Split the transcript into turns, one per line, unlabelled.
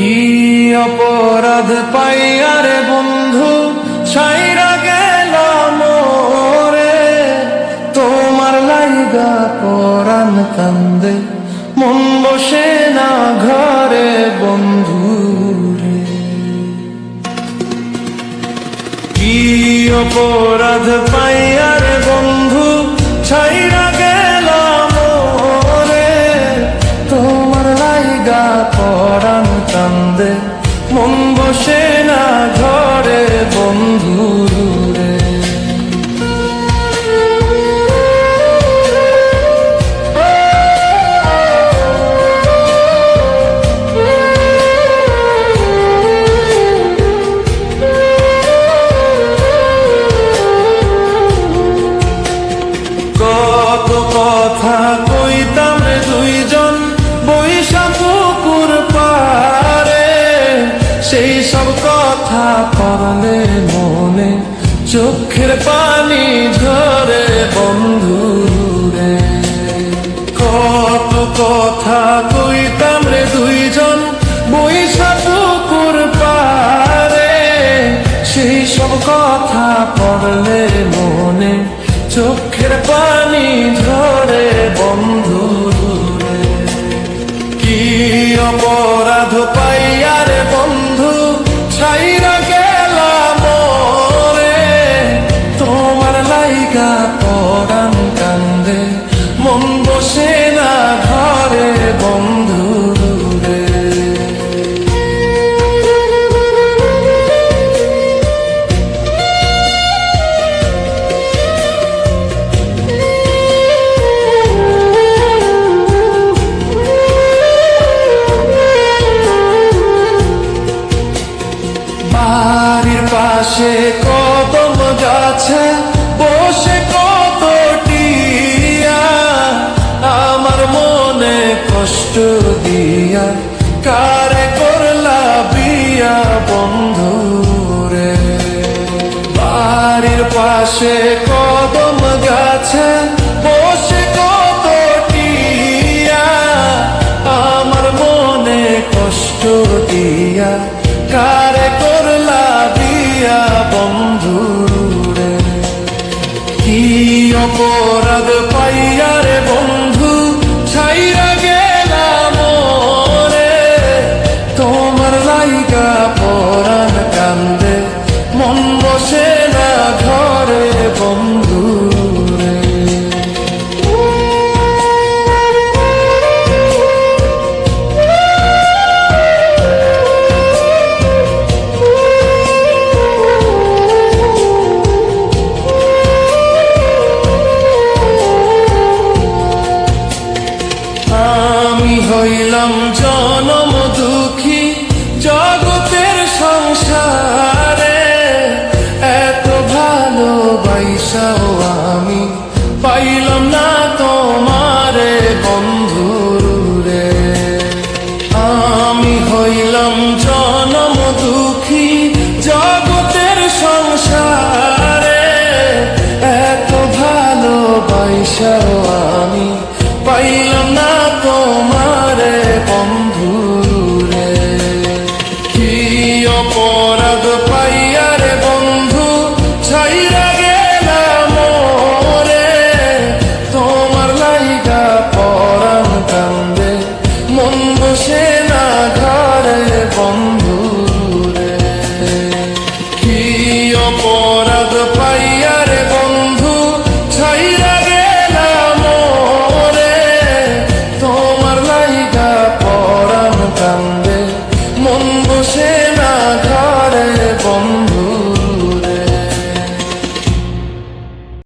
কি অপরাধ পাইয়া রে বন্ধু ছাইরা গেলাম মোরে, তোমার লাইগা পরাণ কান্দে মন বসে না ঘরে বন্ধু রে। কি অপরাধ পাইয়া রে বন্ধু ছাইরা গেলাম মোরে, তোমার লাইগা পরাণ কান্দে মন বসে না ঘরে বন্ধু রে। কত কথা কইতাম রে দুইজন বৈশা পুকুর পারে, সেই সব কথা পড়লে মনে চোখের পানি ঝরে বন্ধু রে। কত কথা কইতাম রে দুইজন বৈশা পুকুর পারে, সেই সব কথা পড়লে মনে চোখের পানি ঝরে বন্ধু রে। কি অপরাধ পাইয়া রে বন্ধু ছাইরা গেলাম মোরে, তোমার লাইগা পরাণ কান্দে মন বসে না ঘরে বন্ধু রে। বাড়ির পাশে কদম গাছে বসে কত টিয়া, আমার মনে কষ্ট দিয়া কারে করলা বিয়া বন্ধু রে। বাড়ির পাশে কদম গাছে বসে কত টিয়া, আমার মনে কষ্ট দিয়া কারে করলা বিয়া বন্ধু রে। কি অপরাধ পাইয়া রে বন্ধু ছাইরা গেলাম মোরে, তোমার লাইগা পরাণ কান্দে মন বসে না ঘরে বন্ধু রে। আমি হইলাম জনম দুঃখী জগতের সংসারে, এত ভালোবাসাও আমি পাইলাম না তোমারে বন্ধু রে। আমি হইলাম জনম দুঃখী জগতের সংসারে, এত ভালোবাসাও আমি পাইলাম না তোমারে বন্ধু রে। কি অপরাধ পাইয়া রে বন্ধু ছাইরা গেলাম মোরে, তোমার লাইগা পরাণ কান্দে মন বসে না ঘরে বন্ধু রে। কি অপরাধ পাইয়া রে বন্ধু ছাইরা গেলাম মোরে, তোমার লাইগা পরাণ কান্দে মন বসে